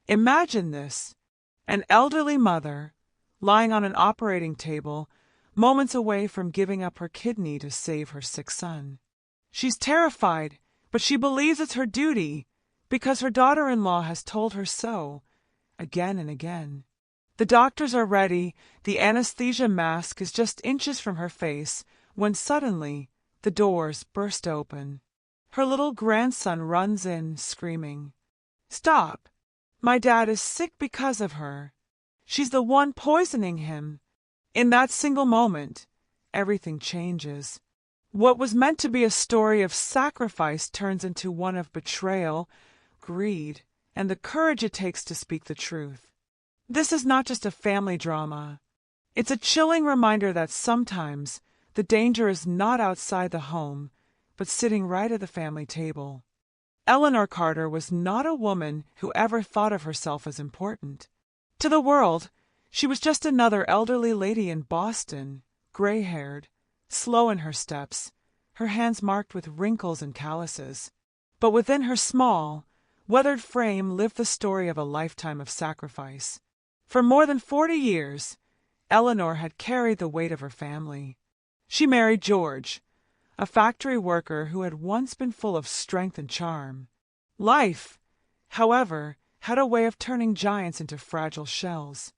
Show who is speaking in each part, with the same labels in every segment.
Speaker 1: Imagine this: an elderly mother, lying on an operating table, moments away from giving up her kidney to save her sick son. She's terrified, but she believes it's her duty because her daughter-in-law has told her so, again and again. The doctors are ready, the anesthesia mask is just inches from her face, when suddenly the doors burst open. Her little grandson runs in, screaming, "Stop! My dad is sick because of her. She's the one poisoning him." In that single moment, everything changes. What was meant to be a story of sacrifice turns into one of betrayal, greed, and the courage it takes to speak the truth. This is not just a family drama. It's a chilling reminder that sometimes the danger is not outside the home, but sitting right at the family table. Eleanor Carter was not a woman who ever thought of herself as important. To the world, she was just another elderly lady in Boston, gray-haired, slow in her steps, her hands marked with wrinkles and calluses. But within her small, weathered frame lived the story of a lifetime of sacrifice. For more than 40 years, Eleanor had carried the weight of her family. She married George, a factory worker who had once been full of strength and charm. Life, however, had a way of turning giants into fragile shells.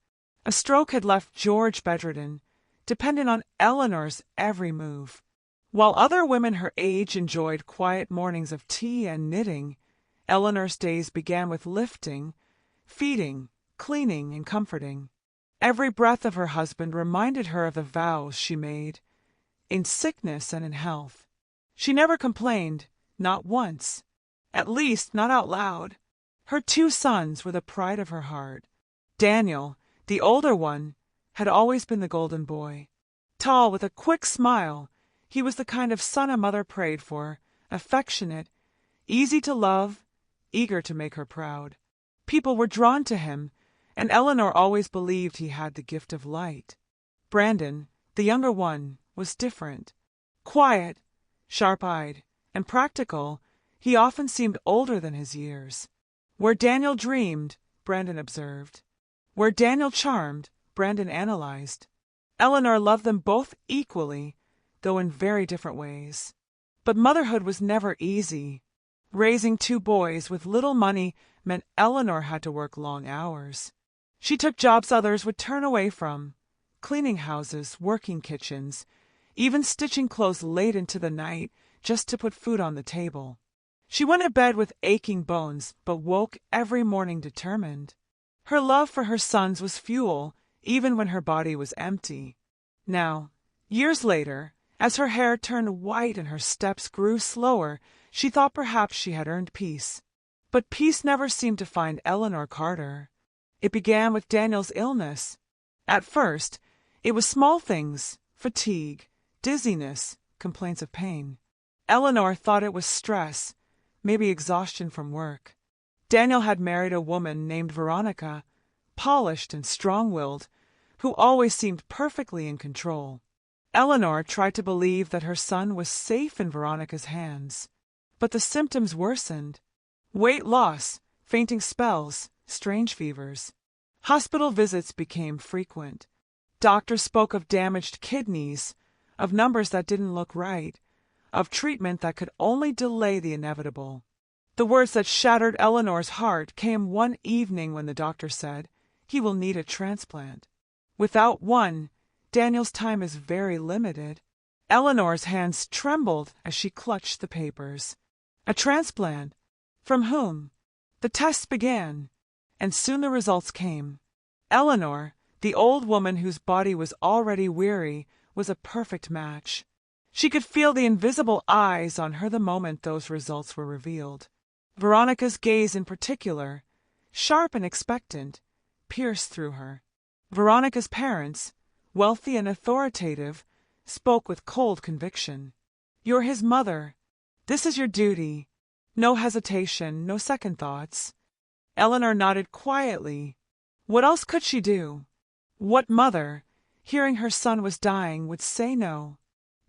Speaker 1: A stroke had left George bedridden, dependent on Eleanor's every move. While other women her age enjoyed quiet mornings of tea and knitting, Eleanor's days began with lifting, feeding, cleaning, and comforting. Every breath of her husband reminded her of the vows she made, in sickness and in health. She never complained, not once, at least not out loud. Her 2 sons were the pride of her heart. Daniel, the older one, had always been the golden boy. Tall, with a quick smile, he was the kind of son a mother prayed for, affectionate, easy to love, eager to make her proud. People were drawn to him, and Eleanor always believed he had the gift of light. Brandon, the younger one, was different. Quiet, sharp-eyed, and practical, he often seemed older than his years. Where Daniel dreamed, Brandon observed. Where Daniel charmed, Brandon analyzed. Eleanor loved them both equally, though in very different ways. But motherhood was never easy. Raising 2 boys with little money meant Eleanor had to work long hours. She took jobs others would turn away from, cleaning houses, working kitchens, even stitching clothes late into the night just to put food on the table. She went to bed with aching bones, but woke every morning determined. Her love for her sons was fuel, even when her body was empty. Now, years later, as her hair turned white and her steps grew slower, she thought perhaps she had earned peace. But peace never seemed to find Eleanor Carter. It began with Daniel's illness. At first, it was small things: fatigue, dizziness, complaints of pain. Eleanor thought it was stress, maybe exhaustion from work. Daniel had married a woman named Veronica, polished and strong-willed, who always seemed perfectly in control. Eleanor tried to believe that her son was safe in Veronica's hands, but the symptoms worsened. Weight loss, fainting spells, strange fevers. Hospital visits became frequent. Doctors spoke of damaged kidneys, of numbers that didn't look right, of treatment that could only delay the inevitable. The words that shattered Eleanor's heart came one evening when the doctor said, "He will need a transplant." Without one, Daniel's time is very limited. Eleanor's hands trembled as she clutched the papers. A transplant? From whom? The tests began, and soon the results came. Eleanor, the old woman whose body was already weary, was a perfect match. She could feel the invisible eyes on her the moment those results were revealed. Veronica's gaze in particular, sharp and expectant, pierced through her. Veronica's parents, wealthy and authoritative, spoke with cold conviction. "You're his mother. This is your duty. No hesitation, no second thoughts." Eleanor nodded quietly. What else could she do? What mother, hearing her son was dying, would say no?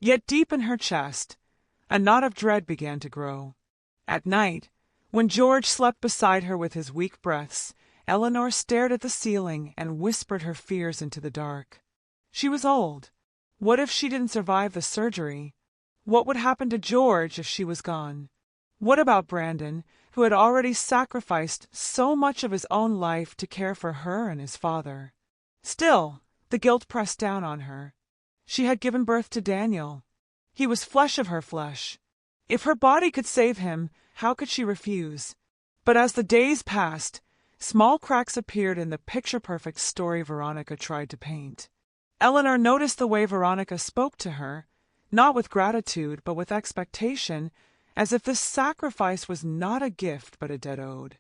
Speaker 1: Yet deep in her chest, a knot of dread began to grow. At night, when George slept beside her with his weak breaths, Eleanor stared at the ceiling and whispered her fears into the dark. She was old. What if she didn't survive the surgery? What would happen to George if she was gone? What about Brandon, who had already sacrificed so much of his own life to care for her and his father? Still, the guilt pressed down on her. She had given birth to Daniel. He was flesh of her flesh. If her body could save him, how could she refuse? But as the days passed, small cracks appeared in the picture-perfect story Veronica tried to paint. Eleanor noticed the way Veronica spoke to her, not with gratitude but with expectation, as if this sacrifice was not a gift but a debt owed.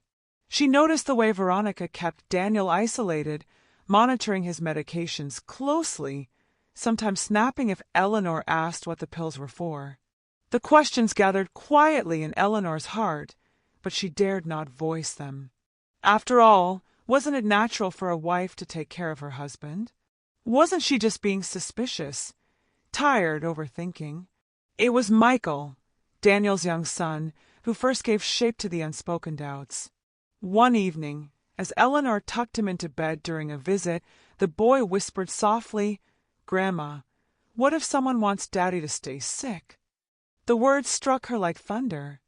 Speaker 1: She noticed the way Veronica kept Daniel isolated, monitoring his medications closely, sometimes snapping if Eleanor asked what the pills were for. The questions gathered quietly in Eleanor's heart, but she dared not voice them. After all, wasn't it natural for a wife to take care of her husband? Wasn't she just being suspicious, tired, overthinking? It was Michael, Daniel's young son, who first gave shape to the unspoken doubts. One evening, as Eleanor tucked him into bed during a visit, the boy whispered softly, "Grandma, what if someone wants Daddy to stay sick?" The words struck her like thunder.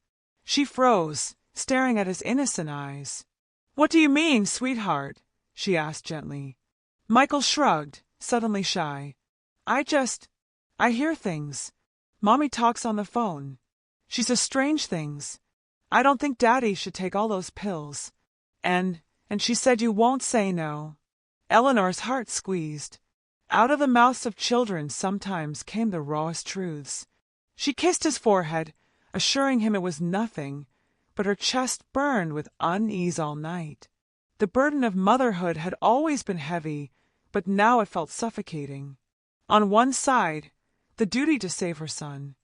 Speaker 1: She froze, staring at his innocent eyes. "What do you mean, sweetheart?" she asked gently. Michael shrugged, suddenly shy. I hear things. Mommy talks on the phone. She says strange things. I don't think Daddy should take all those pills. And she said you won't say no." Eleanor's heart squeezed. Out of the mouths of children sometimes came the rawest truths. She kissed his forehead, assuring him it was nothing, but her chest burned with unease all night. The burden of motherhood had always been heavy, but now it felt suffocating. On one side, the duty to save her son.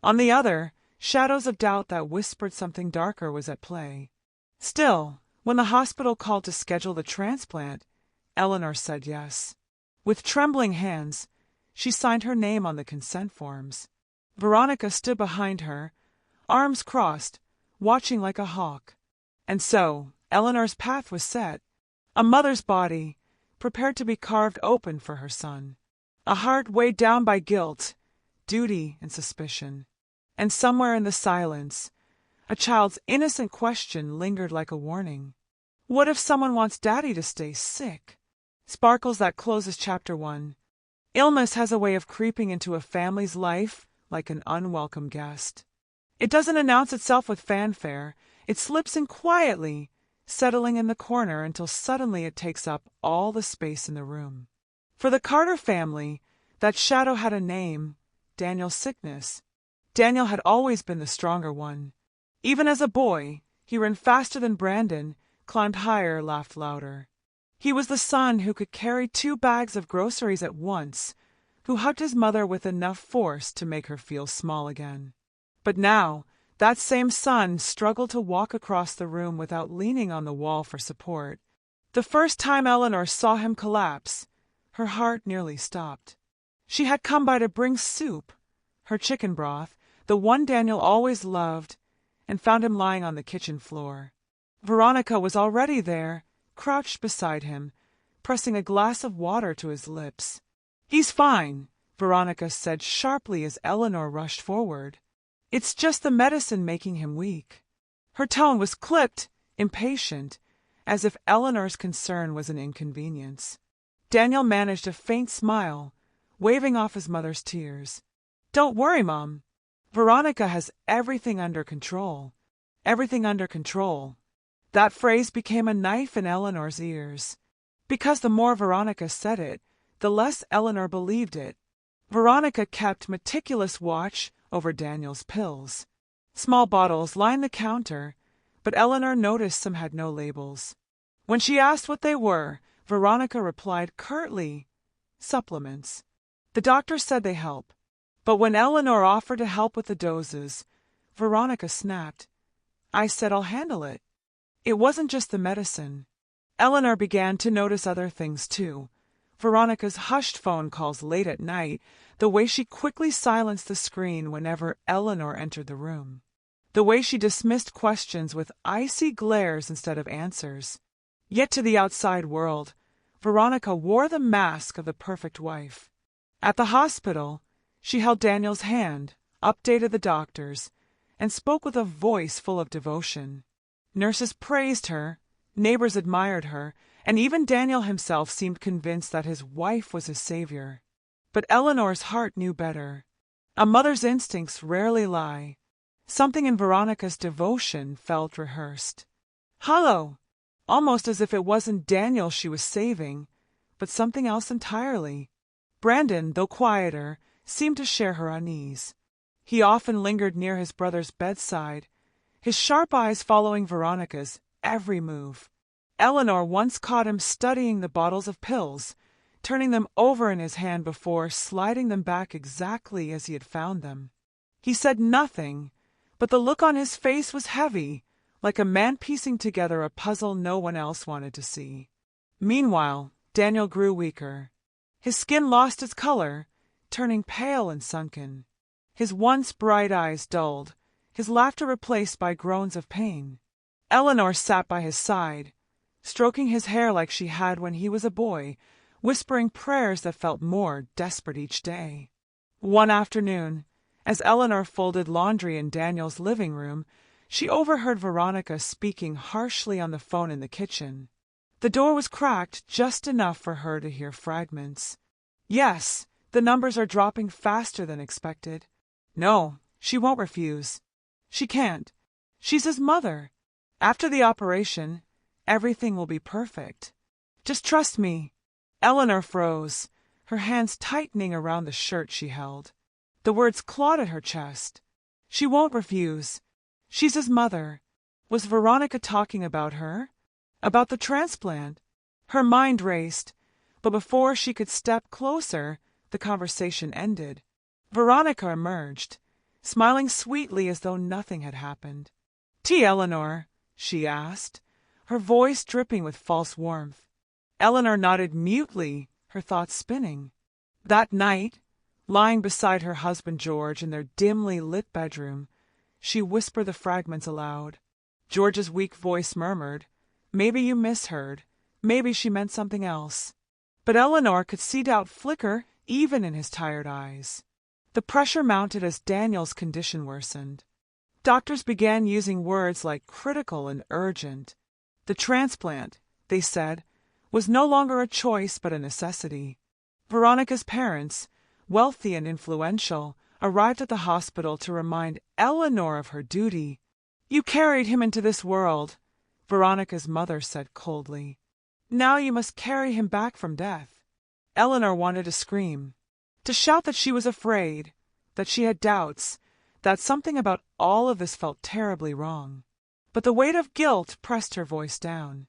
Speaker 1: On the other, shadows of doubt that whispered something darker was at play. Still, when the hospital called to schedule the transplant, Eleanor said yes. With trembling hands, she signed her name on the consent forms. Veronica stood behind her, arms crossed, watching like a hawk. And so, Eleanor's path was set. A mother's body, prepared to be carved open for her son. A heart weighed down by guilt, duty, and suspicion. And somewhere in the silence, a child's innocent question lingered like a warning. What if someone wants Daddy to stay sick? Sparkles that closes chapter 1. Illness has a way of creeping into a family's life like an unwelcome guest. It doesn't announce itself with fanfare. It slips in quietly, settling in the corner until suddenly it takes up all the space in the room. For the Carter family, that shadow had a name: Daniel's sickness. Daniel had always been the stronger one. Even as a boy, he ran faster than Brandon, climbed higher, laughed louder. He was the son who could carry 2 bags of groceries at once, who hugged his mother with enough force to make her feel small again. But now, that same son struggled to walk across the room without leaning on the wall for support. The first time Eleanor saw him collapse, her heart nearly stopped. She had come by to bring soup, her chicken broth, the one Daniel always loved, and found him lying on the kitchen floor. Veronica was already there, crouched beside him, pressing a glass of water to his lips. "He's fine," Veronica said sharply as Eleanor rushed forward. "It's just the medicine making him weak." Her tone was clipped, impatient, as if Eleanor's concern was an inconvenience. Daniel managed a faint smile, waving off his mother's tears. "Don't worry, Mom. Veronica has everything under control. Everything under control." That phrase became a knife in Eleanor's ears. Because the more Veronica said it, the less Eleanor believed it. Veronica kept meticulous watch over Daniel's pills. Small bottles lined the counter, but Eleanor noticed some had no labels. When she asked what they were, Veronica replied curtly, "Supplements." The doctor said they help. But when Eleanor offered to help with the doses, Veronica snapped. "I said I'll handle it." It wasn't just the medicine. Eleanor began to notice other things too. Veronica's hushed phone calls late at night, the way she quickly silenced the screen whenever Eleanor entered the room. The way she dismissed questions with icy glares instead of answers. Yet to the outside world, Veronica wore the mask of the perfect wife. At the hospital, she held Daniel's hand, updated the doctors, and spoke with a voice full of devotion. Nurses praised her, neighbors admired her, and even Daniel himself seemed convinced that his wife was his savior. But Eleanor's heart knew better. A mother's instincts rarely lie. Something in Veronica's devotion felt rehearsed. Hollow, almost as if it wasn't Daniel she was saving, but something else entirely. Brandon, though quieter, seemed to share her unease. He often lingered near his brother's bedside, his sharp eyes following Veronica's every move. Eleanor once caught him studying the bottles of pills, turning them over in his hand before sliding them back exactly as he had found them. He said nothing, but the look on his face was heavy, like a man piecing together a puzzle no one else wanted to see. Meanwhile, Daniel grew weaker. His skin lost its color, turning pale and sunken. His once bright eyes dulled, his laughter replaced by groans of pain. Eleanor sat by his side, stroking his hair like she had when he was a boy, whispering prayers that felt more desperate each day. One afternoon, as Eleanor folded laundry in Daniel's living room, she overheard Veronica speaking harshly on the phone in the kitchen. The door was cracked just enough for her to hear fragments. Yes, the numbers are dropping faster than expected. No, she won't refuse. She can't. She's his mother. After the operation, everything will be perfect. Just trust me. Eleanor froze, her hands tightening around the shirt she held. The words clawed at her chest. She won't refuse. She's his mother. Was Veronica talking about her? About the transplant? Her mind raced, but before she could step closer, the conversation ended. Veronica emerged, smiling sweetly as though nothing had happened. "Tea, Eleanor?" she asked, her voice dripping with false warmth. Eleanor nodded mutely, her thoughts spinning. That night, lying beside her husband George in their dimly lit bedroom, she whispered the fragments aloud. George's weak voice murmured, "Maybe you misheard. Maybe she meant something else." But Eleanor could see doubt flicker even in his tired eyes. The pressure mounted as Daniel's condition worsened. Doctors began using words like critical and urgent. The transplant, they said, was no longer a choice but a necessity. Veronica's parents, wealthy and influential, arrived at the hospital to remind Eleanor of her duty. "You carried him into this world," Veronica's mother said coldly. "Now you must carry him back from death." Eleanor wanted to scream, to shout that she was afraid, that she had doubts, that something about all of this felt terribly wrong. But the weight of guilt pressed her voice down.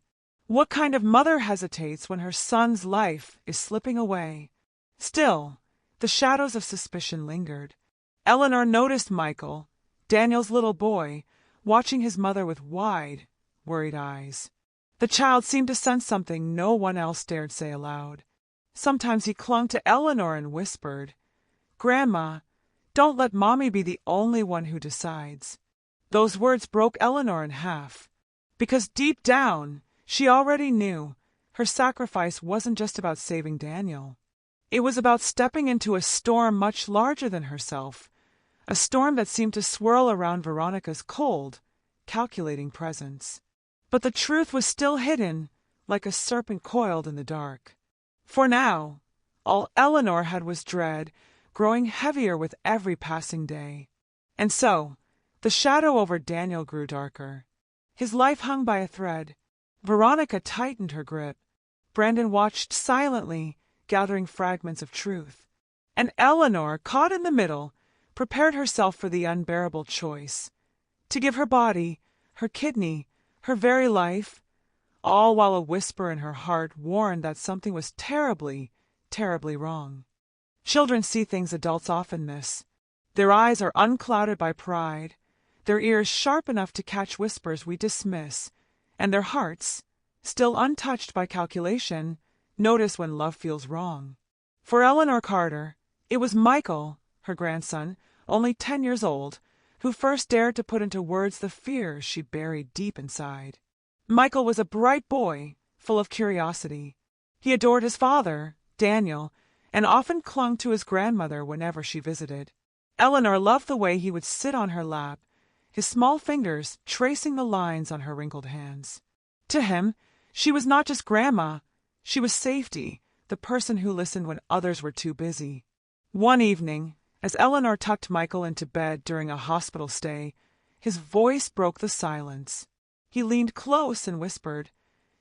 Speaker 1: What kind of mother hesitates when her son's life is slipping away? Still, the shadows of suspicion lingered. Eleanor noticed Michael, Daniel's little boy, watching his mother with wide, worried eyes. The child seemed to sense something no one else dared say aloud. Sometimes he clung to Eleanor and whispered, "Grandma, don't let Mommy be the only one who decides." Those words broke Eleanor in half, because deep down she already knew her sacrifice wasn't just about saving Daniel. It was about stepping into a storm much larger than herself, a storm that seemed to swirl around Veronica's cold, calculating presence. But the truth was still hidden, like a serpent coiled in the dark. For now, all Eleanor had was dread, growing heavier with every passing day. And so, the shadow over Daniel grew darker. His life hung by a thread. Veronica tightened her grip. Brandon watched silently, gathering fragments of truth. And Eleanor, caught in the middle, prepared herself for the unbearable choice. To give her body, her kidney, her very life, all while a whisper in her heart warned that something was terribly, terribly wrong. Children see things adults often miss. Their eyes are unclouded by pride, their ears sharp enough to catch whispers we dismiss, and their hearts, still untouched by calculation, notice when love feels wrong. For Eleanor Carter, it was Michael, her grandson, only 10 years old, who first dared to put into words the fears she buried deep inside. Michael was a bright boy, full of curiosity. He adored his father, Daniel, and often clung to his grandmother whenever she visited. Eleanor loved the way he would sit on her lap, his small fingers tracing the lines on her wrinkled hands. To him, she was not just grandma, she was safety, the person who listened when others were too busy. One evening, as Eleanor tucked Michael into bed during a hospital stay, his voice broke the silence. He leaned close and whispered,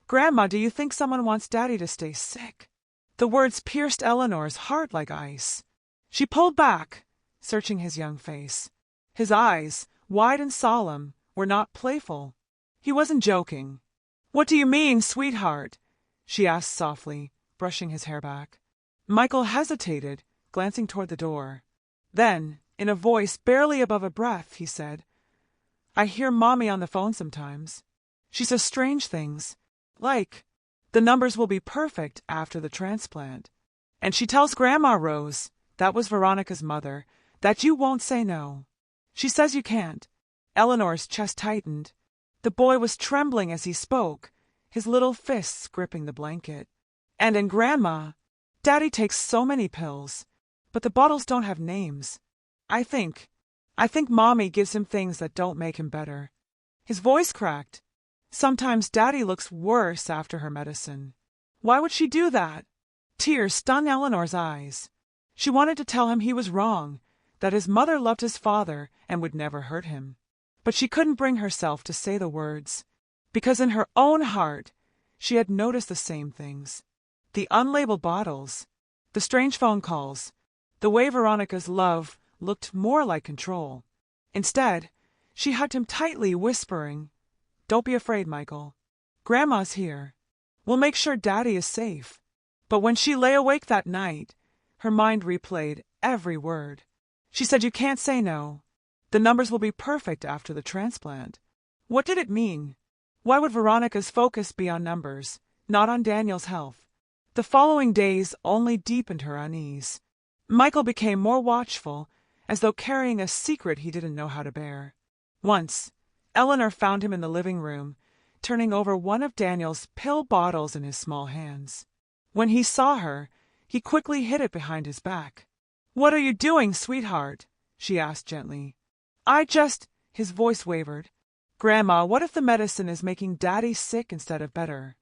Speaker 1: "Grandma, do you think someone wants Daddy to stay sick?" The words pierced Eleanor's heart like ice. She pulled back, searching his young face. His eyes, wide and solemn, were not playful. He wasn't joking. "What do you mean, sweetheart?" she asked softly, brushing his hair back. Michael hesitated, glancing toward the door. Then, in a voice barely above a breath, he said, "I hear Mommy on the phone sometimes. She says strange things, like, the numbers will be perfect after the transplant. And she tells Grandma Rose, that was Veronica's mother, that you won't say no. She says you can't." Eleanor's chest tightened. The boy was trembling as he spoke, his little fists gripping the blanket. "And Grandma, Daddy takes so many pills, but the bottles don't have names. I think Mommy gives him things that don't make him better." His voice cracked. "Sometimes Daddy looks worse after her medicine." Why would she do that? Tears stung Eleanor's eyes. She wanted to tell him he was wrong, that his mother loved his father and would never hurt him. But she couldn't bring herself to say the words, because in her own heart she had noticed the same things. The unlabeled bottles, the strange phone calls, the way Veronica's love looked more like control. Instead, she hugged him tightly, whispering, "Don't be afraid, Michael. Grandma's here. We'll make sure Daddy is safe." But when she lay awake that night, her mind replayed every word. She said, "You can't say no. The numbers will be perfect after the transplant." What did it mean? Why would Veronica's focus be on numbers, not on Daniel's health? The following days only deepened her unease. Michael became more watchful, as though carrying a secret he didn't know how to bear. Once, Eleanor found him in the living room, turning over one of Daniel's pill bottles in his small hands. When he saw her, he quickly hid it behind his back. "What are you doing, sweetheart?" she asked gently. His voice wavered. "Grandma, what if the medicine is making Daddy sick instead of better?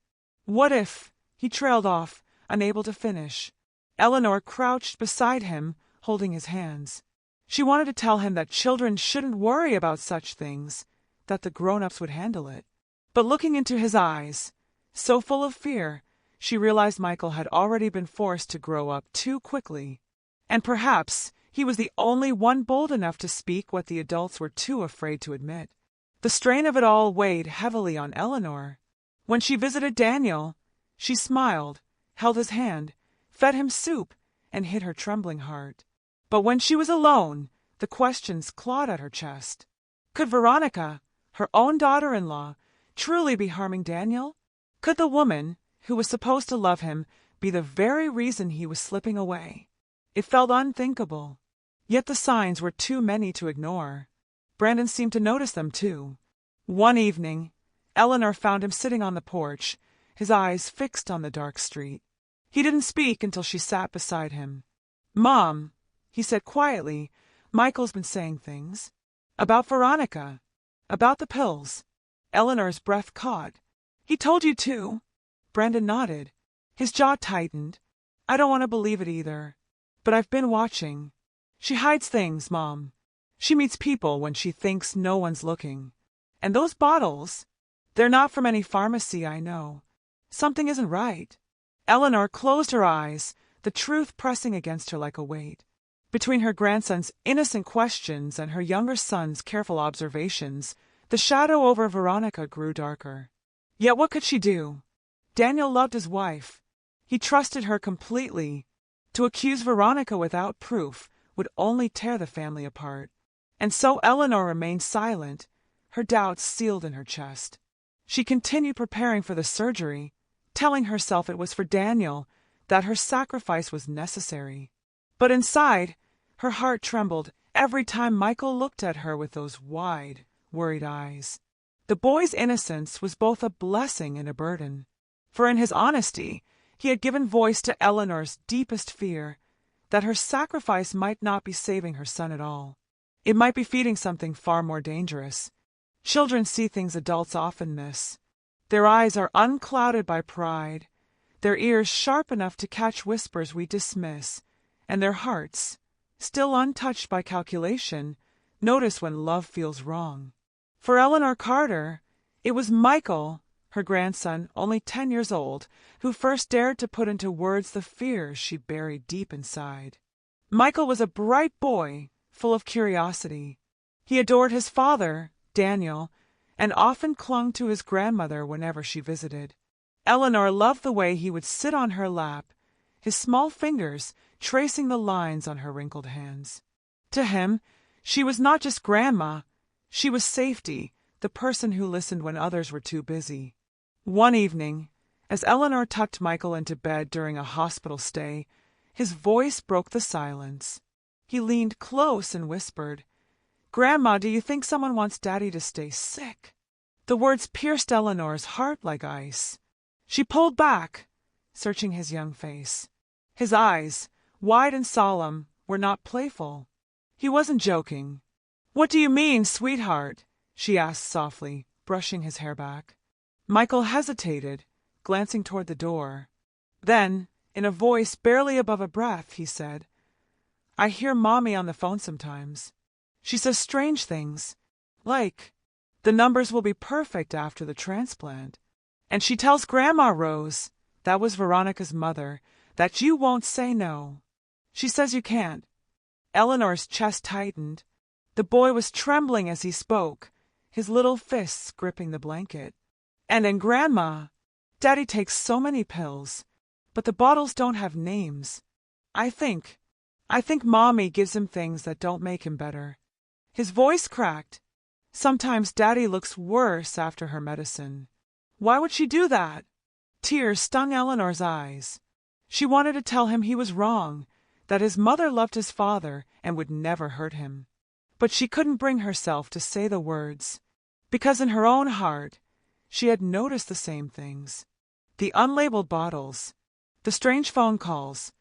Speaker 1: What if—" He trailed off, unable to finish. Eleanor crouched beside him, holding his hands. She wanted to tell him that children shouldn't worry about such things, that the grown-ups would handle it. But looking into his eyes, so full of fear, she realized Michael had already been forced to grow up too quickly. And perhaps he was the only one bold enough to speak what the adults were too afraid to admit. The strain of it all weighed heavily on Eleanor. When she visited Daniel, she smiled, held his hand, fed him soup, and hid her trembling heart. But when she was alone, the questions clawed at her chest. Could Veronica, her own daughter-in-law, truly be harming Daniel? Could the woman, who was supposed to love him, be the very reason he was slipping away? It felt unthinkable. Yet the signs were too many to ignore. Brandon seemed to notice them too. One evening, Eleanor found him sitting on the porch, his eyes fixed on the dark street. He didn't speak until she sat beside him. "Mom," he said quietly, "Michael's been saying things. About Veronica. About the pills." Eleanor's breath caught. "He told you too?" Brandon nodded. His jaw tightened. "I don't want to believe it either. But I've been watching. She hides things, Mom. She meets people when she thinks no one's looking. And those bottles, they're not from any pharmacy I know. Something isn't right." Eleanor closed her eyes, the truth pressing against her like a weight. Between her grandson's innocent questions and her younger son's careful observations, the shadow over Veronica grew darker. Yet what could she do? Daniel loved his wife. He trusted her completely. To accuse Veronica without proof would only tear the family apart. And so Eleanor remained silent, her doubts sealed in her chest. She continued preparing for the surgery, telling herself it was for Daniel, that her sacrifice was necessary. But inside, her heart trembled every time Michael looked at her with those wide, worried eyes. The boy's innocence was both a blessing and a burden. For in his honesty, he had given voice to Eleanor's deepest fear, that her sacrifice might not be saving her son at all. It might be feeding something far more dangerous. Children see things adults often miss. Their eyes are unclouded by pride, their ears sharp enough to catch whispers we dismiss, and their hearts, still untouched by calculation, notice when love feels wrong. For Eleanor Carter, it was Michael, her grandson, only 10 years old, who first dared to put into words the fears she buried deep inside. Michael was a bright boy, full of curiosity. He adored his father, Daniel, and often clung to his grandmother whenever she visited. Eleanor loved the way he would sit on her lap, his small fingers tracing the lines on her wrinkled hands. To him, she was not just grandma, she was safety, the person who listened when others were too busy. One evening, as Eleanor tucked Michael into bed during a hospital stay, his voice broke the silence. He leaned close and whispered, "Grandma, do you think someone wants Daddy to stay sick?" The words pierced Eleanor's heart like ice. She pulled back, searching his young face. His eyes, wide and solemn, were not playful. He wasn't joking. "What do you mean, sweetheart?" she asked softly, brushing his hair back. Michael hesitated, glancing toward the door. Then, in a voice barely above a breath, he said, "I hear Mommy on the phone sometimes. She says strange things, like, the numbers will be perfect after the transplant. And she tells Grandma Rose, that was Veronica's mother, that you won't say no. She says you can't." Eleanor's chest tightened. The boy was trembling as he spoke, his little fists gripping the blanket. And Grandma, Daddy takes so many pills, but the bottles don't have names. I think Mommy gives him things that don't make him better." His voice cracked. "Sometimes Daddy looks worse after her medicine." Why would she do that? Tears stung Eleanor's eyes. She wanted to tell him he was wrong, that his mother loved his father and would never hurt him. But she couldn't bring herself to say the words, because in her own heart she had noticed the same things. The unlabeled bottles, the strange phone calls,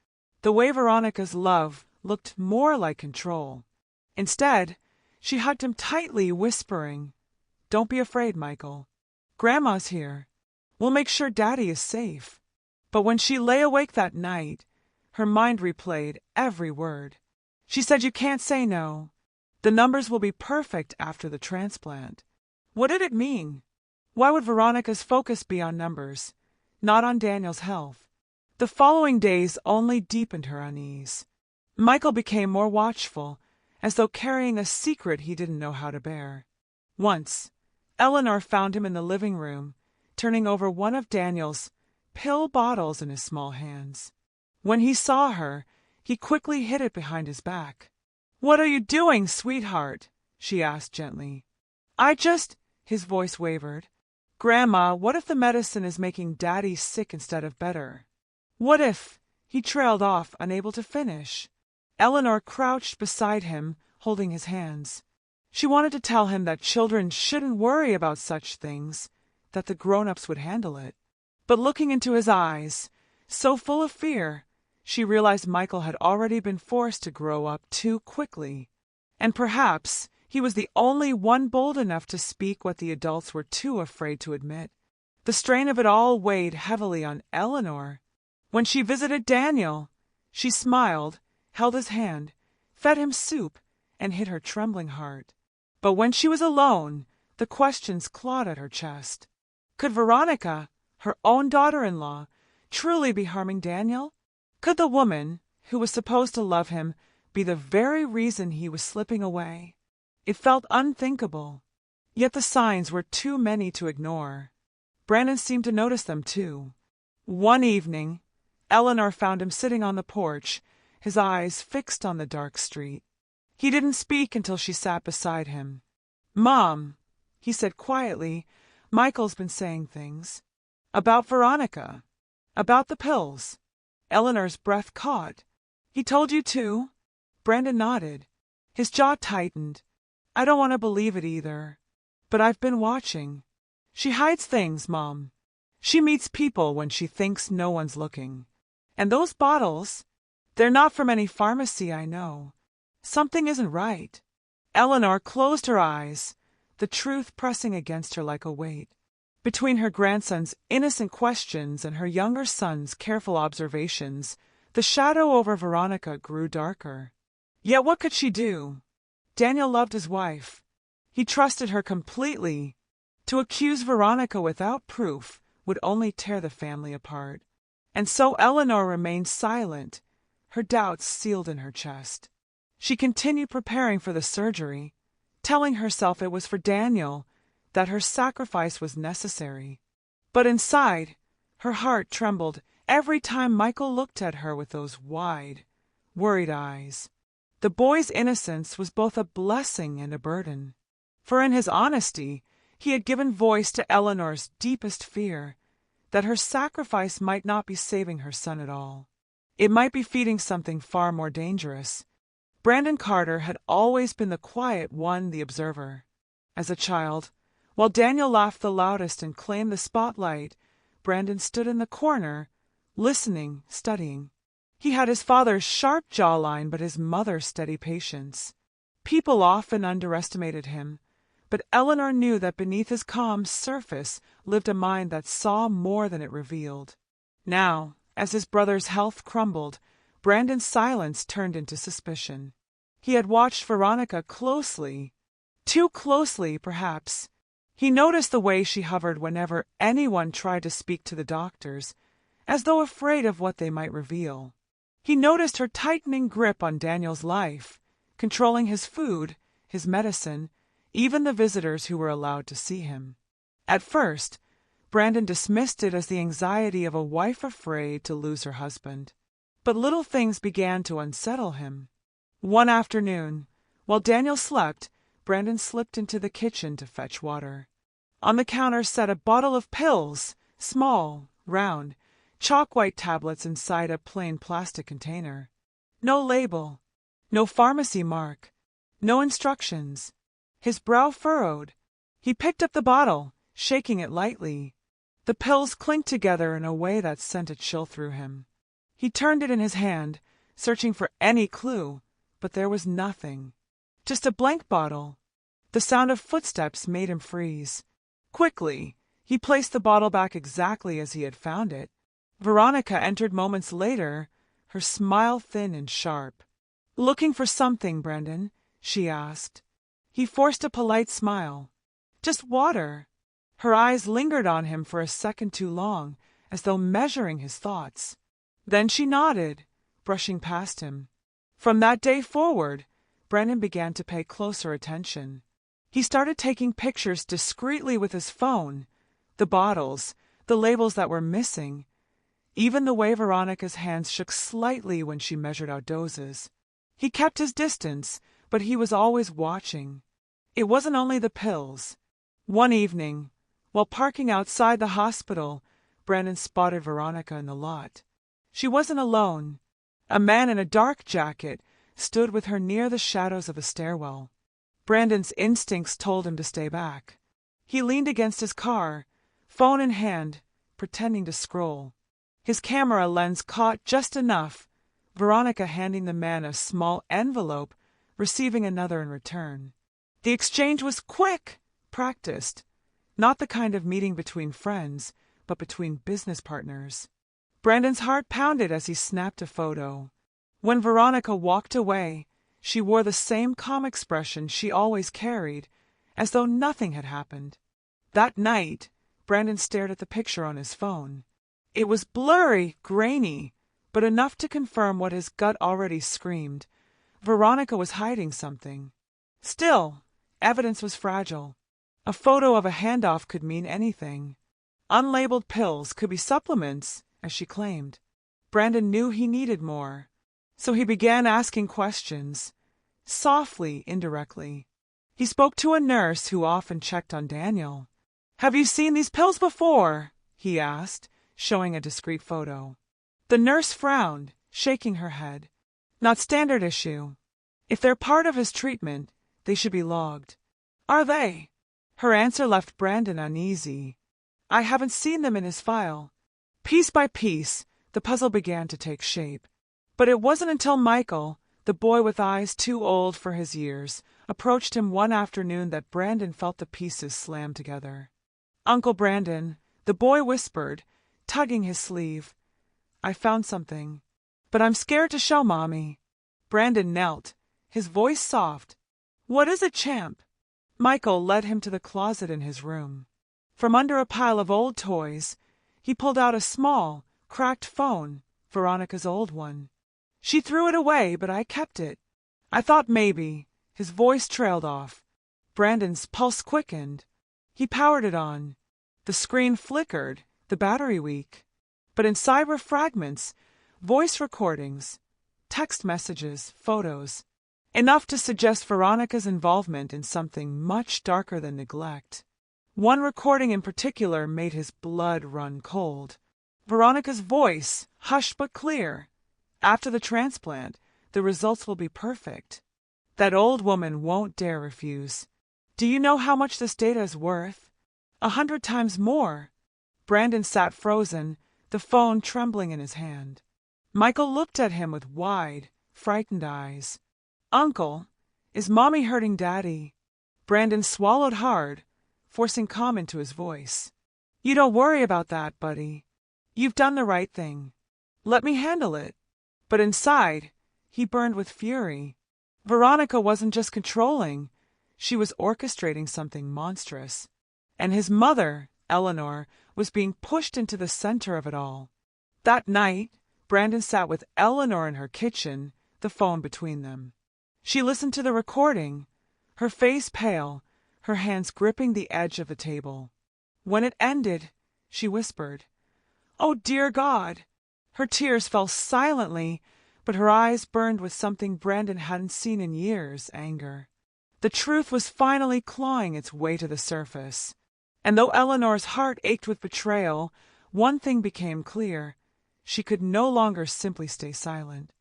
Speaker 1: the way Veronica's love looked more like control. Instead, she hugged him tightly, whispering, "Don't be afraid, Michael. Grandma's here. We'll make sure Daddy is safe." But when she lay awake that night, her mind replayed every word. She said, "You can't say no. The numbers will be perfect after the transplant." What did it mean? Why would Veronica's focus be on numbers, not on Daniel's health? The following days only deepened her unease. Michael became more watchful, as though carrying a secret he didn't know how to bear. Once, Eleanor found him in the living room, turning over one of Daniel's pill bottles in his small hands. When he saw her, he quickly hid it behind his back. "What are you doing, sweetheart?" she asked gently. His voice wavered. "Grandma, what if the medicine is making Daddy sick instead of better? What if—" He trailed off, unable to finish. Eleanor crouched beside him, holding his hands. She wanted to tell him that children shouldn't worry about such things, that the grown-ups would handle it. But looking into his eyes, so full of fear, she realized Michael had already been forced to grow up too quickly. And perhaps he was the only one bold enough to speak what the adults were too afraid to admit. The strain of it all weighed heavily on Eleanor. When she visited Daniel, she smiled, held his hand, fed him soup, and hid her trembling heart. But when she was alone, the questions clawed at her chest. Could Veronica, her own daughter-in-law, truly be harming Daniel? Could the woman, who was supposed to love him, be the very reason he was slipping away? It felt unthinkable, yet the signs were too many to ignore. Brandon seemed to notice them too. One evening, Eleanor found him sitting on the porch, his eyes fixed on the dark street. He didn't speak until she sat beside him. "Mom," he said quietly, "Michael's been saying things. About Veronica. About the pills." Eleanor's breath caught. "He told you too?" Brandon nodded. His jaw tightened. "I don't want to believe it either. But I've been watching. She hides things, Mom. She meets people when she thinks no one's looking. And those bottles, they're not from any pharmacy I know. Something isn't right." Eleanor closed her eyes, the truth pressing against her like a weight. Between her grandson's innocent questions and her younger son's careful observations, the shadow over Veronica grew darker. Yet what could she do? Daniel loved his wife. He trusted her completely. To accuse Veronica without proof would only tear the family apart. And so Eleanor remained silent, her doubts sealed in her chest. She continued preparing for the surgery, telling herself it was for Daniel, that her sacrifice was necessary. But inside, her heart trembled every time Michael looked at her with those wide, worried eyes. The boy's innocence was both a blessing and a burden, for in his honesty he had given voice to Eleanor's deepest fear, that her sacrifice might not be saving her son at all. It might be feeding something far more dangerous. Brandon Carter had always been the quiet one, the observer. As a child, while Daniel laughed the loudest and claimed the spotlight, Brandon stood in the corner, listening, studying. He had his father's sharp jawline, but his mother's steady patience. People often underestimated him, but Eleanor knew that beneath his calm surface lived a mind that saw more than it revealed. Now, as his brother's health crumbled, Brandon's silence turned into suspicion. He had watched Veronica closely, too closely, perhaps. He noticed the way she hovered whenever anyone tried to speak to the doctors, as though afraid of what they might reveal. He noticed her tightening grip on Daniel's life, controlling his food, his medicine, even the visitors who were allowed to see him. At first, Brandon dismissed it as the anxiety of a wife afraid to lose her husband. But little things began to unsettle him. One afternoon, while Daniel slept, Brandon slipped into the kitchen to fetch water. On the counter sat a bottle of pills, small, round, chalk-white tablets inside a plain plastic container. No label, no pharmacy mark, no instructions. His brow furrowed. He picked up the bottle, shaking it lightly. The pills clinked together in a way that sent a chill through him. He turned it in his hand, searching for any clue, but there was nothing. Just a blank bottle. The sound of footsteps made him freeze. Quickly, he placed the bottle back exactly as he had found it. Veronica entered moments later, her smile thin and sharp. "Looking for something, Brandon?" she asked. He forced a polite smile. "Just water." Her eyes lingered on him for a second too long, as though measuring his thoughts. Then she nodded, brushing past him. From that day forward, Brandon began to pay closer attention. He started taking pictures discreetly with his phone, the bottles, the labels that were missing, even the way Veronica's hands shook slightly when she measured out doses. He kept his distance, but he was always watching. It wasn't only the pills. One evening, while parking outside the hospital, Brandon spotted Veronica in the lot. She wasn't alone. A man in a dark jacket stood with her near the shadows of a stairwell. Brandon's instincts told him to stay back. He leaned against his car, phone in hand, pretending to scroll. His camera lens caught just enough, Veronica handing the man a small envelope, receiving another in return. The exchange was quick, practiced. Not the kind of meeting between friends, but between business partners. Brandon's heart pounded as he snapped a photo. When Veronica walked away, she wore the same calm expression she always carried, as though nothing had happened. That night, Brandon stared at the picture on his phone. It was blurry, grainy, but enough to confirm what his gut already screamed. Veronica was hiding something. Still, evidence was fragile. A photo of a handoff could mean anything. Unlabeled pills could be supplements, as she claimed. Brandon knew he needed more, so he began asking questions, softly, indirectly. He spoke to a nurse who often checked on Daniel. "Have you seen these pills before?" he asked, showing a discreet photo. The nurse frowned, shaking her head. "Not standard issue. If they're part of his treatment, they should be logged." "Are they?" Her answer left Brandon uneasy. I haven't seen them in his file. Piece by piece, the puzzle began to take shape. But it wasn't until Michael, the boy with eyes too old for his years, approached him one afternoon that Brandon felt the pieces slam together. "Uncle Brandon," the boy whispered, tugging his sleeve, "I found something, but I'm scared to show Mommy." Brandon knelt, his voice soft. "What is it, champ?" Michael led him to the closet in his room. From under a pile of old toys, he pulled out a small, cracked phone, Veronica's old one. "She threw it away, but I kept it. I thought maybe—" His voice trailed off. Brandon's pulse quickened. He powered it on. The screen flickered, the battery weak. But inside were fragments, voice recordings, text messages, photos. Enough to suggest Veronica's involvement in something much darker than neglect. One recording in particular made his blood run cold. Veronica's voice, hushed but clear. "After the transplant, the results will be perfect. That old woman won't dare refuse. Do you know how much this data is worth? 100 times more." Brandon sat frozen, the phone trembling in his hand. Michael looked at him with wide, frightened eyes. "Uncle, is Mommy hurting Daddy?" Brandon swallowed hard, forcing calm into his voice. "You don't worry about that, buddy. You've done the right thing. Let me handle it." But inside, he burned with fury. Veronica wasn't just controlling, she was orchestrating something monstrous. And his mother, Eleanor, was being pushed into the center of it all. That night, Brandon sat with Eleanor in her kitchen, the phone between them. She listened to the recording, her face pale, her hands gripping the edge of the table. When it ended, she whispered, "Oh, dear God!" Her tears fell silently, but her eyes burned with something Brandon hadn't seen in years, anger. The truth was finally clawing its way to the surface. And though Eleanor's heart ached with betrayal, one thing became clear. She could no longer simply stay silent.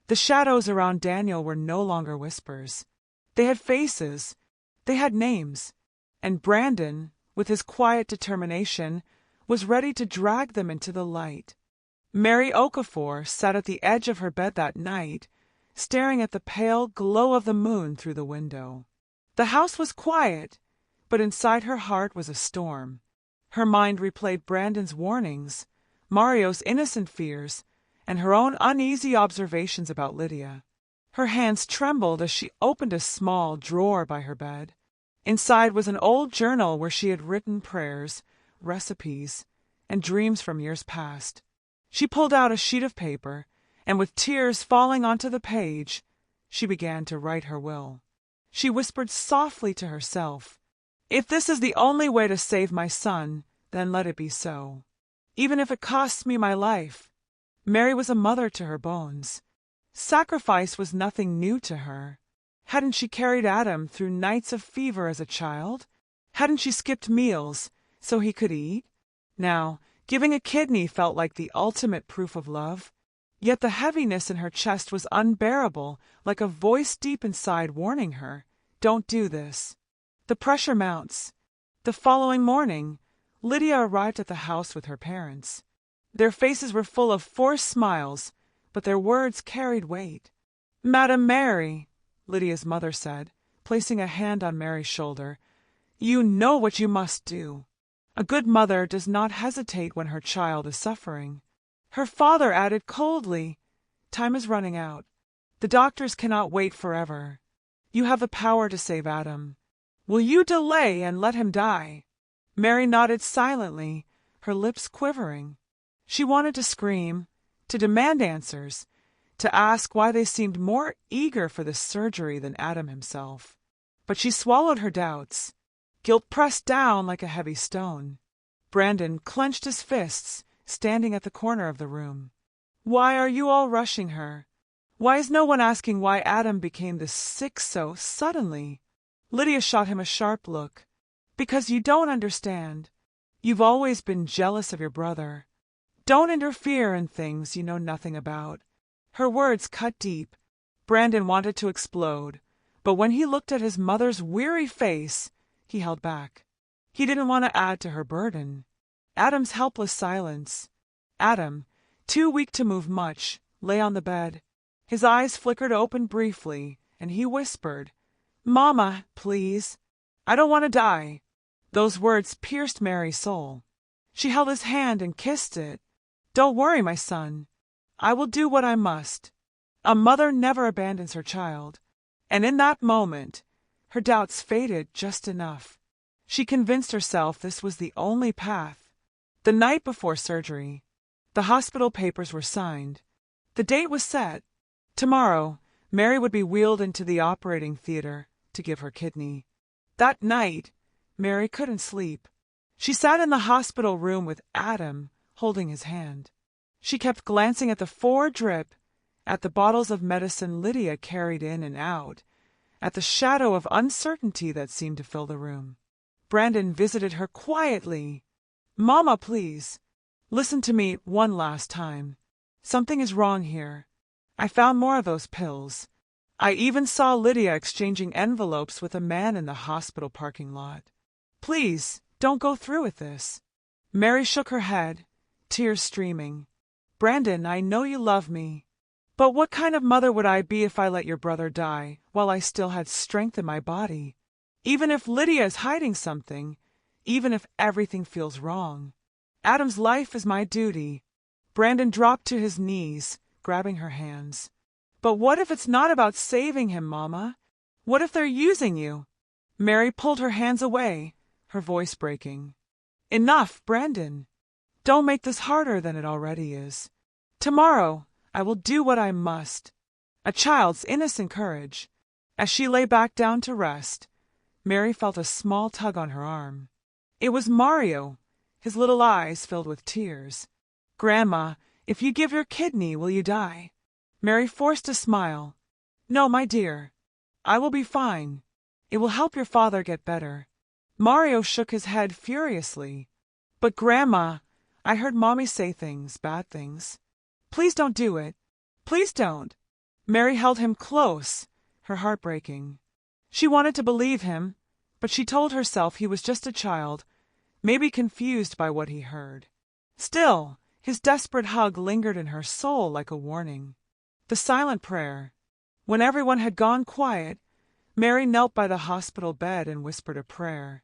Speaker 1: The shadows around Daniel were no longer whispers. They had faces, they had names, and Brandon, with his quiet determination, was ready to drag them into the light. Mary Okafor sat at the edge of her bed that night, staring at the pale glow of the moon through the window. The house was quiet, but inside her heart was a storm. Her mind replayed Brandon's warnings, Mario's innocent fears, and her own uneasy observations about Lydia. Her hands trembled as she opened a small drawer by her bed. Inside was an old journal where she had written prayers, recipes, and dreams from years past. She pulled out a sheet of paper, and with tears falling onto the page, she began to write her will. She whispered softly to herself, "If this is the only way to save my son, then let it be so. Even if it costs me my life." Mary was a mother to her bones. Sacrifice was nothing new to her. Hadn't she carried Adam through nights of fever as a child? Hadn't she skipped meals so he could eat? Now, giving a kidney felt like the ultimate proof of love. Yet the heaviness in her chest was unbearable, like a voice deep inside warning her, "Don't do this." The pressure mounts. The following morning, Lydia arrived at the house with her parents. Their faces were full of forced smiles, but their words carried weight. "Madam Mary," Lydia's mother said, placing a hand on Mary's shoulder, "you know what you must do. A good mother does not hesitate when her child is suffering." Her father added coldly, "Time is running out. The doctors cannot wait forever. You have the power to save Adam. Will you delay and let him die?" Mary nodded silently, her lips quivering. She wanted to scream, to demand answers, to ask why they seemed more eager for the surgery than Adam himself. But she swallowed her doubts. Guilt pressed down like a heavy stone. Brandon clenched his fists, standing at the corner of the room. "Why are you all rushing her? Why is no one asking why Adam became this sick so suddenly?" Lydia shot him a sharp look. "Because you don't understand. You've always been jealous of your brother. Don't interfere in things you know nothing about." Her words cut deep. Brandon wanted to explode, but when he looked at his mother's weary face, he held back. He didn't want to add to her burden. Adam's helpless silence. Adam, too weak to move much, lay on the bed. His eyes flickered open briefly, and he whispered, "Mama, please. I don't want to die." Those words pierced Mary's soul. She held his hand and kissed it. "Don't worry, my son. I will do what I must." A mother never abandons her child, and in that moment, her doubts faded just enough. She convinced herself this was the only path. The night before surgery, the hospital papers were signed. The date was set. Tomorrow, Mary would be wheeled into the operating theater to give her kidney. That night, Mary couldn't sleep. She sat in the hospital room with Adam holding his hand. She kept glancing at the 4 drip, at the bottles of medicine Lydia carried in and out, at the shadow of uncertainty that seemed to fill the room. Brandon visited her quietly. "Mama, please. Listen to me one last time. Something is wrong here. I found more of those pills. I even saw Lydia exchanging envelopes with a man in the hospital parking lot. Please, don't go through with this." Mary shook her head, tears streaming. "Brandon, I know you love me. But what kind of mother would I be if I let your brother die while I still had strength in my body? Even if Lydia is hiding something, even if everything feels wrong, Adam's life is my duty." Brandon dropped to his knees, grabbing her hands. "But what if it's not about saving him, Mama? What if they're using you?" Mary pulled her hands away, her voice breaking. "Enough, Brandon. Don't make this harder than it already is. Tomorrow, I will do what I must." A child's innocent courage. As she lay back down to rest, Mary felt a small tug on her arm. It was Mario, his little eyes filled with tears. "Grandma, if you give your kidney, will you die?" Mary forced a smile. "No, my dear. I will be fine. It will help your father get better." Mario shook his head furiously. "But Grandma, I heard Mommy say things, bad things. Please don't do it. Please don't." Mary held him close, her heart breaking. She wanted to believe him, but she told herself he was just a child, maybe confused by what he heard. Still, his desperate hug lingered in her soul like a warning. The silent prayer. When everyone had gone quiet, Mary knelt by the hospital bed and whispered a prayer.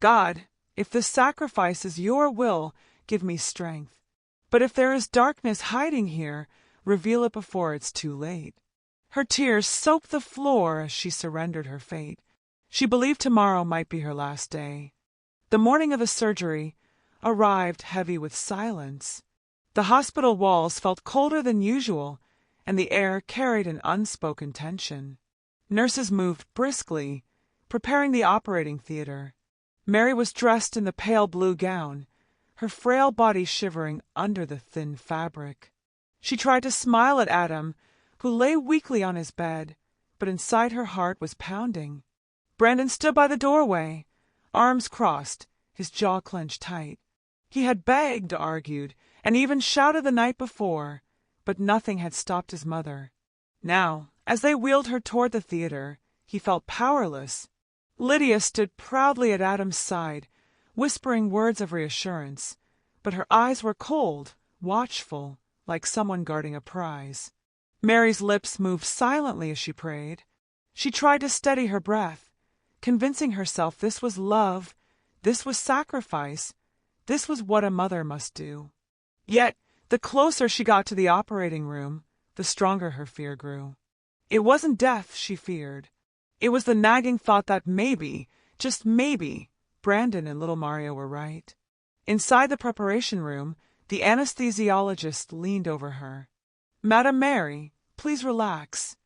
Speaker 1: "God, if this sacrifice is your will, give me strength. But if there is darkness hiding here, reveal it before it's too late." Her tears soaked the floor as she surrendered her fate. She believed tomorrow might be her last day. The morning of the surgery arrived heavy with silence. The hospital walls felt colder than usual, and the air carried an unspoken tension. Nurses moved briskly, preparing the operating theater. Mary was dressed in the pale blue gown, her frail body shivering under the thin fabric. She tried to smile at Adam, who lay weakly on his bed, but inside her heart was pounding. Brandon stood by the doorway, arms crossed, his jaw clenched tight. He had begged, argued, and even shouted the night before, but nothing had stopped his mother. Now, as they wheeled her toward the theater, he felt powerless. Lydia stood proudly at Adam's side, whispering words of reassurance, but her eyes were cold, watchful, like someone guarding a prize. Mary's lips moved silently as she prayed. She tried to steady her breath, convincing herself this was love, this was sacrifice, this was what a mother must do. Yet, the closer she got to the operating room, the stronger her fear grew. It wasn't death she feared. It was the nagging thought that maybe, just maybe, Brandon and little Mario were right. Inside the preparation room, the anesthesiologist leaned over her. "Madam Mary, please relax.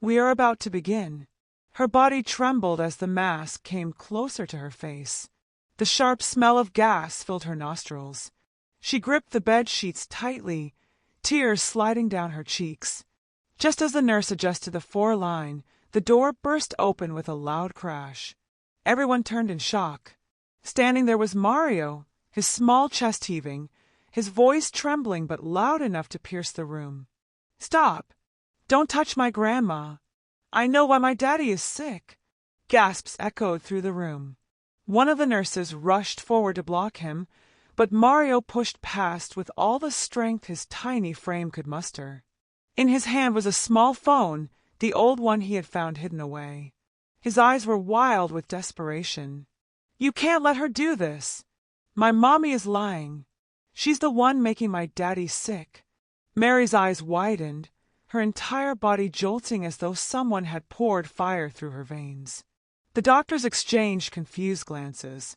Speaker 1: We are about to begin." Her body trembled as the mask came closer to her face. The sharp smell of gas filled her nostrils. She gripped the bed sheets tightly, tears sliding down her cheeks. Just as the nurse adjusted the 4-line, the door burst open with a loud crash. Everyone turned in shock. Standing there was Mario, his small chest heaving, his voice trembling but loud enough to pierce the room. "Stop! Don't touch my grandma! I know why my daddy is sick!" Gasps echoed through the room. One of the nurses rushed forward to block him, but Mario pushed past with all the strength his tiny frame could muster. In his hand was a small phone, the old one he had found hidden away. His eyes were wild with desperation. "You can't let her do this! My mommy is lying. She's the one making my daddy sick." Mary's eyes widened, her entire body jolting as though someone had poured fire through her veins. The doctors exchanged confused glances.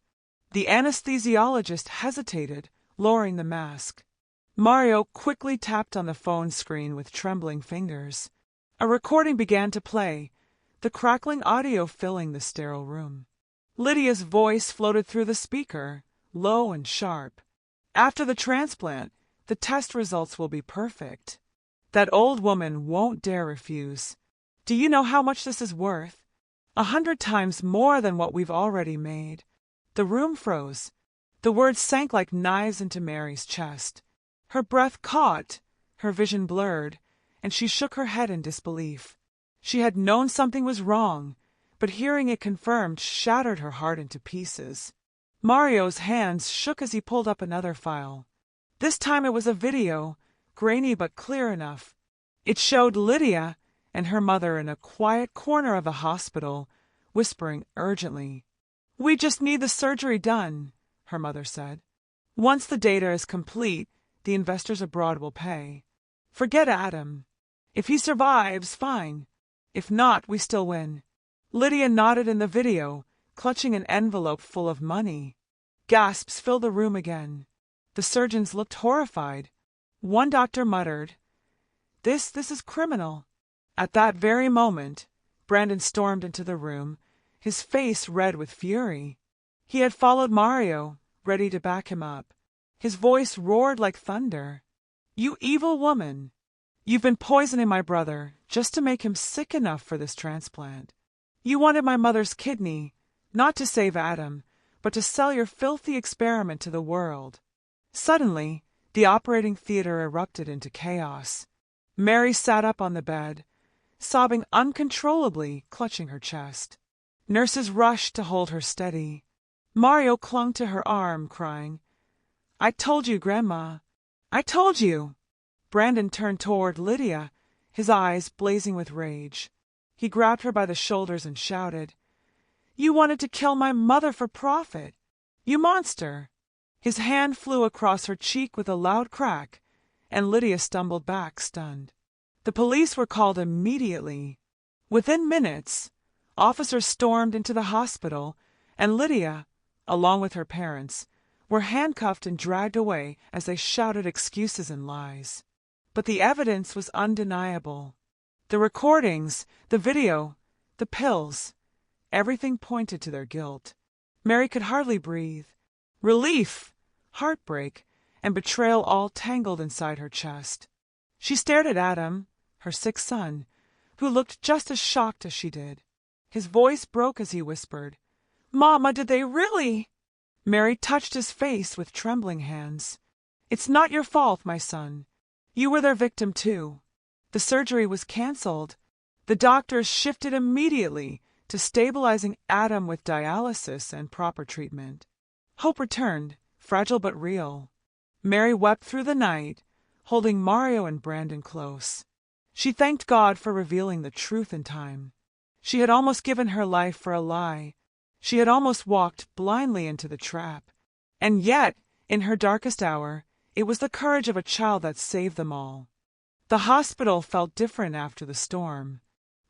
Speaker 1: The anesthesiologist hesitated, lowering the mask. Mario quickly tapped on the phone screen with trembling fingers. A recording began to play, the crackling audio filling the sterile room. Lydia's voice floated through the speaker, low and sharp. "After the transplant, the test results will be perfect. That old woman won't dare refuse. Do you know how much this is worth? 100 times more than what we've already made." The room froze. The words sank like knives into Mary's chest. Her breath caught, her vision blurred, and she shook her head in disbelief. She had known something was wrong, but hearing it confirmed shattered her heart into pieces. Mario's hands shook as he pulled up another file. This time it was a video, grainy but clear enough. It showed Lydia and her mother in a quiet corner of the hospital, whispering urgently. "We just need the surgery done," her mother said. "Once the data is complete, the investors abroad will pay. Forget Adam. If he survives, fine. If not, we still win." Lydia nodded in the video, clutching an envelope full of money. Gasps filled the room again. The surgeons looked horrified. One doctor muttered, This is criminal." At that very moment, Brandon stormed into the room, his face red with fury. He had followed Mario, ready to back him up. His voice roared like thunder. "You evil woman! You've been poisoning my brother just to make him sick enough for this transplant. You wanted my mother's kidney, not to save Adam, but to sell your filthy experiment to the world." Suddenly, the operating theater erupted into chaos. Mary sat up on the bed, sobbing uncontrollably, clutching her chest. Nurses rushed to hold her steady. Mario clung to her arm, crying, "I told you, Grandma. I told you." Brandon turned toward Lydia, his eyes blazing with rage. He grabbed her by the shoulders and shouted, "You wanted to kill my mother for profit! You monster!" His hand flew across her cheek with a loud crack, and Lydia stumbled back, stunned. The police were called immediately. Within minutes, officers stormed into the hospital, and Lydia, along with her parents, were handcuffed and dragged away as they shouted excuses and lies. But the evidence was undeniable. The recordings, the video, the pills, everything pointed to their guilt. Mary could hardly breathe. Relief, heartbreak, and betrayal all tangled inside her chest. She stared at Adam, her sick son, who looked just as shocked as she did. His voice broke as he whispered, "Mama, did they really?" Mary touched his face with trembling hands. "It's not your fault, my son. You were their victim too. The surgery was canceled. The doctors shifted immediately to stabilizing Adam with dialysis and proper treatment. Hope returned, fragile but real." Mary wept through the night, holding Mario and Brandon close. She thanked God for revealing the truth in time. She had almost given her life for a lie. She had almost walked blindly into the trap. And yet, in her darkest hour, it was the courage of a child that saved them all. The hospital felt different after the storm.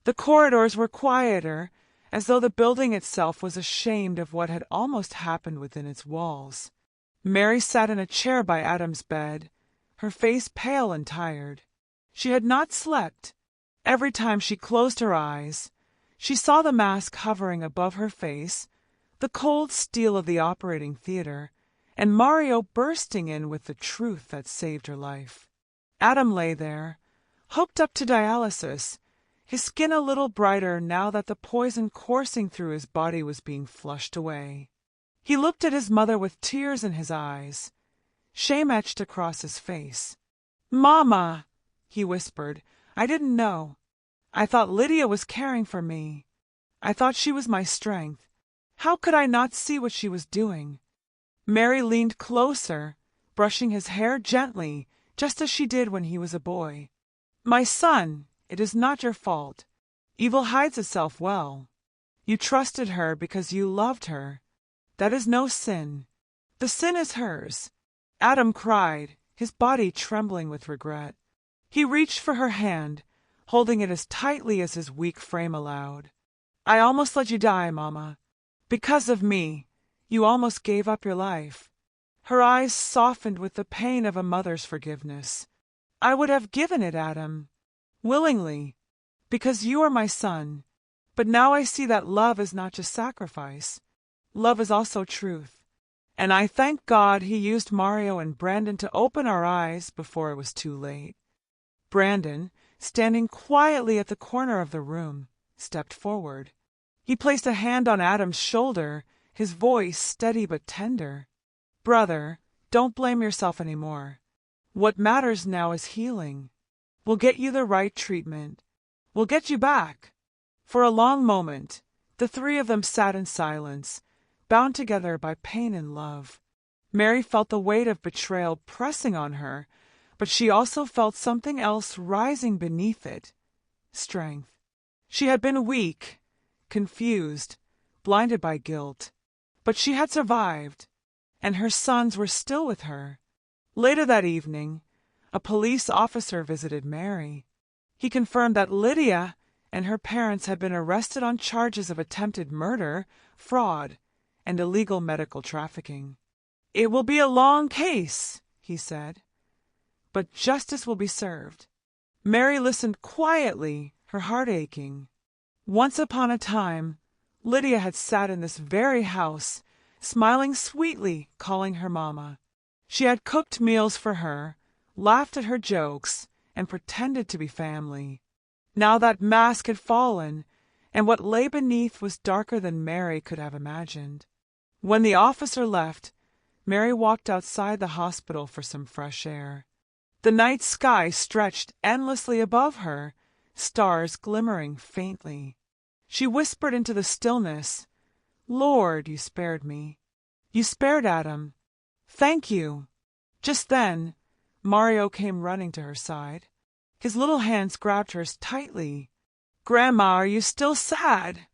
Speaker 1: The corridors were quieter, as though the building itself was ashamed of what had almost happened within its walls. Mary sat in a chair by Adam's bed, her face pale and tired. She had not slept. Every time she closed her eyes, she saw the mask hovering above her face, the cold steel of the operating theater, and Mario bursting in with the truth that saved her life. Adam lay there, hooked up to dialysis, his skin a little brighter now that the poison coursing through his body was being flushed away. He looked at his mother with tears in his eyes, shame etched across his face. "Mama," he whispered, "I didn't know. I thought Lydia was caring for me. I thought she was my strength. How could I not see what she was doing? Mary leaned closer, brushing his hair gently, just as she did when he was a boy. "My son, it is not your fault. Evil hides itself well. You trusted her because you loved her. That is no sin. The sin is hers." Adam cried, his body trembling with regret. He reached for her hand, holding it as tightly as his weak frame allowed. "I almost let you die, Mama. Because of me, you almost gave up your life." Her eyes softened with the pain of a mother's forgiveness. "I would have given it, Adam, willingly, because you are my son. But now I see that love is not just sacrifice. Love is also truth. And I thank God he used Mario and Brandon to open our eyes before it was too late." Brandon, standing quietly at the corner of the room, stepped forward. He placed a hand on Adam's shoulder, his voice steady but tender. "Brother, don't blame yourself anymore. What matters now is healing. We'll get you the right treatment. We'll get you back." For a long moment, the three of them sat in silence, bound together by pain and love. Mary felt the weight of betrayal pressing on her, but she also felt something else rising beneath it: strength. She had been weak, confused, blinded by guilt, but she had survived, and her sons were still with her. Later that evening, a police officer visited Mary. He confirmed that Lydia and her parents had been arrested on charges of attempted murder, fraud, and illegal medical trafficking. "It will be a long case," he said, "but justice will be served." Mary listened quietly, her heart aching. Once upon a time, Lydia had sat in this very house, smiling sweetly, calling her Mama. She had cooked meals for her, laughed at her jokes, and pretended to be family. Now that mask had fallen, and what lay beneath was darker than Mary could have imagined. When the officer left, Mary walked outside the hospital for some fresh air. The night sky stretched endlessly above her, stars glimmering faintly. She whispered into the stillness, "Lord, you spared me. You spared Adam. Thank you." Just then, Mario came running to her side. His little hands grabbed hers tightly. "Grandma, are you still sad?"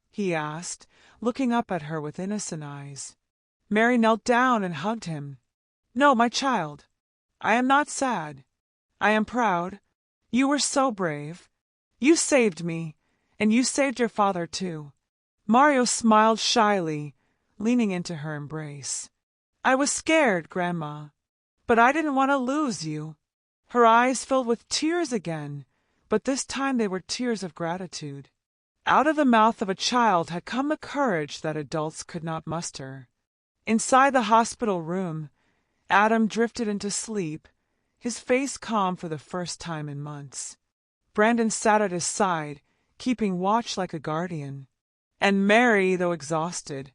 Speaker 1: he asked, looking up at her with innocent eyes. Mary knelt down and hugged him. "No, my child, I am not sad. I am proud. You were so brave. You saved me, and you saved your father too." Mario smiled shyly, leaning into her embrace. "I was scared, Grandma, but I didn't want to lose you." Her eyes filled with tears again, but this time they were tears of gratitude. Out of the mouth of a child had come the courage that adults could not muster. Inside the hospital room, Adam drifted into sleep, his face calm for the first time in months. Brandon sat at his side, keeping watch like a guardian. And Mary, though exhausted,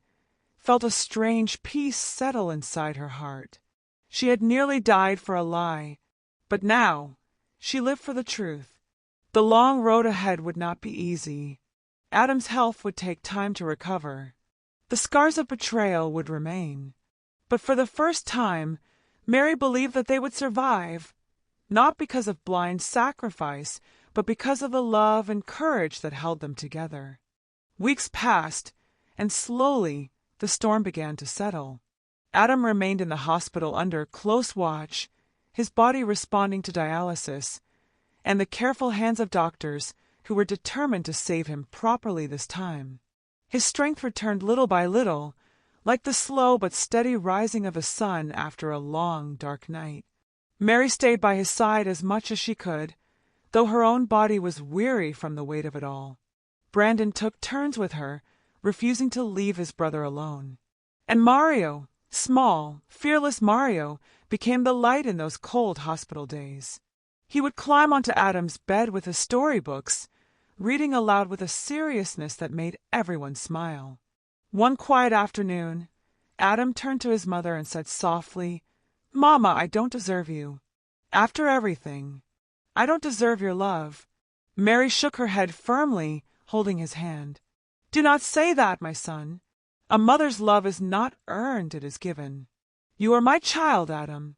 Speaker 1: felt a strange peace settle inside her heart. She had nearly died for a lie, but now she lived for the truth. The long road ahead would not be easy. Adam's health would take time to recover. The scars of betrayal would remain. But for the first time, Mary believed that they would survive, not because of blind sacrifice, but because of the love and courage that held them together. Weeks passed, and slowly the storm began to settle. Adam remained in the hospital under close watch, his body responding to dialysis, and the careful hands of doctors who were determined to save him properly this time. His strength returned little by little, like the slow but steady rising of the sun after a long, dark night. Mary stayed by his side as much as she could, though her own body was weary from the weight of it all. Brandon took turns with her, refusing to leave his brother alone. And Mario, small, fearless Mario, became the light in those cold hospital days. He would climb onto Adam's bed with his storybooks, reading aloud with a seriousness that made everyone smile. One quiet afternoon, Adam turned to his mother and said softly, "Mama, I don't deserve you. After everything, I don't deserve your love." Mary shook her head firmly, holding his hand. "Do not say that, my son. A mother's love is not earned, it is given. You are my child, Adam.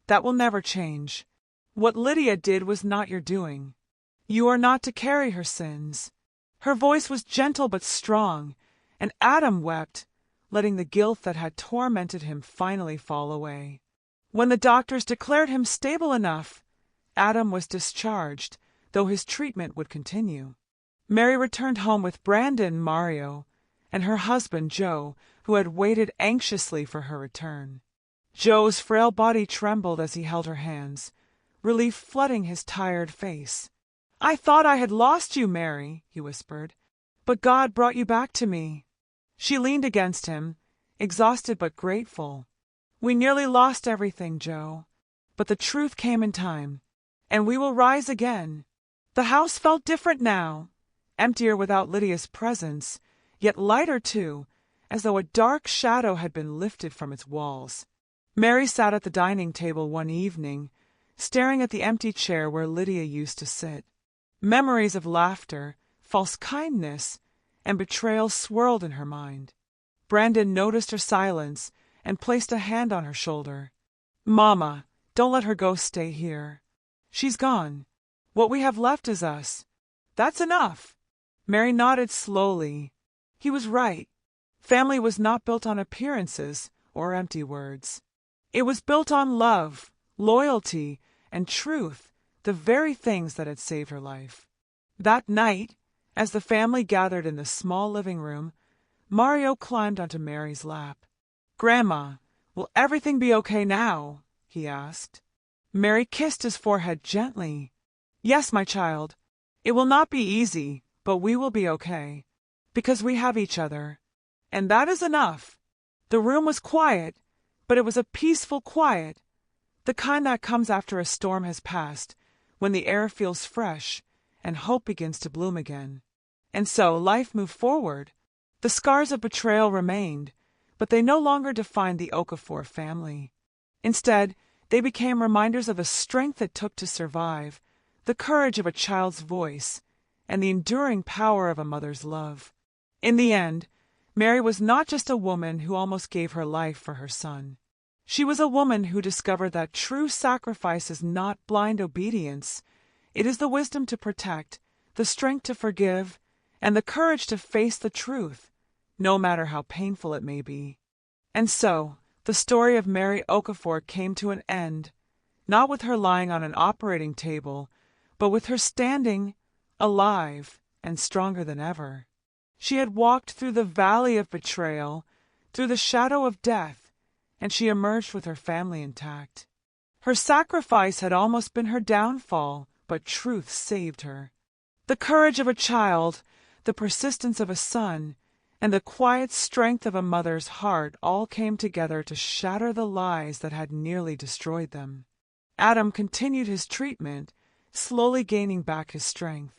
Speaker 1: That will never change. What Lydia did was not your doing. You are not to carry her sins. Her voice was gentle but strong, and Adam wept, letting the guilt that had tormented him finally fall away. When the doctors declared him stable enough, Adam was discharged, though his treatment would continue. Mary returned home with Brandon, Mario, and her husband, Joe, who had waited anxiously for her return. Joe's frail body trembled as he held her hands, relief flooding his tired face. "I thought I had lost you, Mary," he whispered, "but God brought you back to me." She leaned against him, exhausted but grateful. "We nearly lost everything, Joe, but the truth came in time, and we will rise again." The house felt different now, emptier without Lydia's presence, yet lighter too, as though a dark shadow had been lifted from its walls. Mary sat at the dining table one evening, staring at the empty chair where Lydia used to sit. Memories of laughter, false kindness, and betrayal swirled in her mind. Brandon noticed her silence and placed a hand on her shoulder. "Mama, don't let her ghost stay here. She's gone. What we have left is us. That's enough." Mary nodded slowly. He was right. Family was not built on appearances or empty words. It was built on love, loyalty, and truth, the very things that had saved her life. That night, as the family gathered in the small living room, Mario climbed onto Mary's lap. "Grandma, will everything be okay now?" he asked. Mary kissed his forehead gently. "Yes, my child. It will not be easy, but we will be okay, because we have each other. And that is enough." The room was quiet, but it was a peaceful quiet, the kind that comes after a storm has passed, when the air feels fresh and hope begins to bloom again. And so life moved forward. The scars of betrayal remained, but they no longer defined the Okafor family. Instead, they became reminders of the strength it took to survive, the courage of a child's voice, and the enduring power of a mother's love. In the end, Mary was not just a woman who almost gave her life for her son. She was a woman who discovered that true sacrifice is not blind obedience. It is the wisdom to protect, the strength to forgive, and the courage to face the truth, no matter how painful it may be. And so, the story of Mary Okafor came to an end, not with her lying on an operating table, but with her standing, alive and stronger than ever. She had walked through the valley of betrayal, through the shadow of death, and she emerged with her family intact. Her sacrifice had almost been her downfall, but truth saved her. The courage of a child, the persistence of a son, and the quiet strength of a mother's heart all came together to shatter the lies that had nearly destroyed them. Adam continued his treatment, slowly gaining back his strength.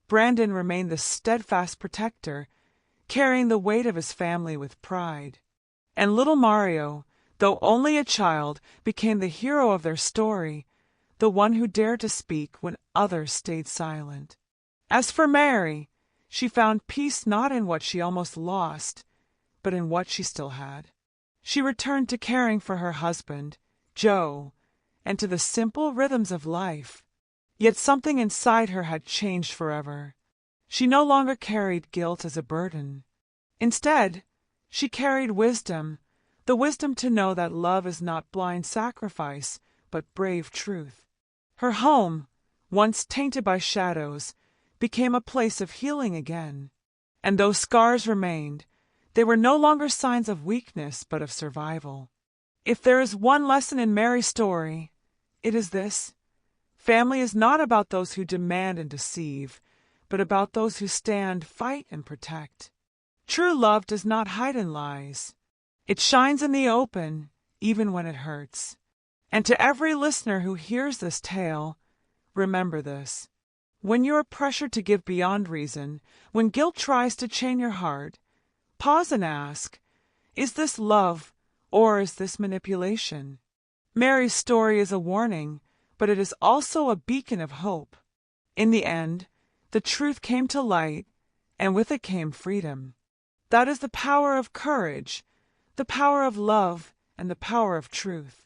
Speaker 1: Brandon remained the steadfast protector, carrying the weight of his family with pride. And little Mario, though only a child, became the hero of their story, the one who dared to speak when others stayed silent. As for Mary, she found peace not in what she almost lost, but in what she still had. She returned to caring for her husband, Joe, and to the simple rhythms of life. Yet something inside her had changed forever. She no longer carried guilt as a burden. Instead, she carried wisdom, the wisdom to know that love is not blind sacrifice, but brave truth. Her home, once tainted by shadows, became a place of healing again. And though scars remained, they were no longer signs of weakness, but of survival. If there is one lesson in Mary's story, it is this. Family is not about those who demand and deceive, but about those who stand, fight, and protect. True love does not hide in lies. It shines in the open, even when it hurts. And to every listener who hears this tale, remember this. When you are pressured to give beyond reason, when guilt tries to chain your heart, pause and ask, is this love or is this manipulation? Mary's story is a warning, but it is also a beacon of hope. In the end, the truth came to light, and with it came freedom. That is the power of courage, the power of love, and the power of truth.